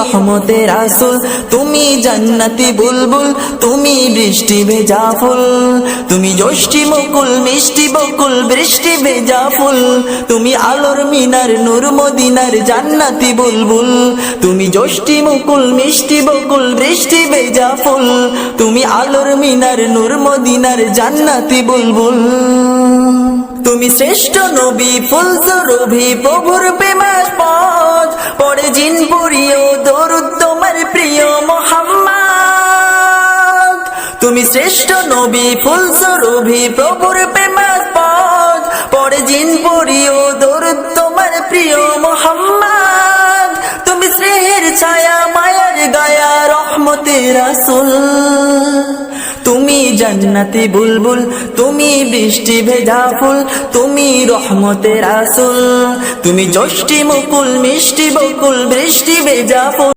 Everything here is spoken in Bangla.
রহমতের রাসূল, তুমি জান্নাতি বুলবুল, তুমি বৃষ্টি ভেজা ফুল, তুমি যষ্টি মুকুল মিষ্টি বকুল বৃষ্টি ভেজা ফুল, তুমি আলোর মিনার নূর মদিনার জান্নাতি বুলবুল, তুমি যষ্টি মুকুল মিষ্টি বকুল বৃষ্টি ভেজা ফুল, তুমি আলোর মিনার নূর মদিনার জান্নাতি বুলবুল। তুমি শ্রেষ্ঠ নবী ফুল সুরভি প্রভুর প্রেমাস্পদ, পড়ে জিন পড়িও দরুদ তোমার প্রিয় মুহাম্মদ। তুমি শ্রেষ্ঠ নবী ফুল সুরভি প্রভুর প্রেমাস্পদ, পড়ে জিন পড়িও দরুদ তোমার প্রিয় মুহাম্মদ। তুমি স্নেহের ছায়া মায়ার গায়া রহমতের রাসূল, তুমি জান্নাতি বুলবুল, তুমি বৃষ্টি ভেজা ফুল, তুমি রহমতের রাসূল, তুমি যষ্টি মুকুল মিষ্টি বকুল বৃষ্টি ভেজা ফুল।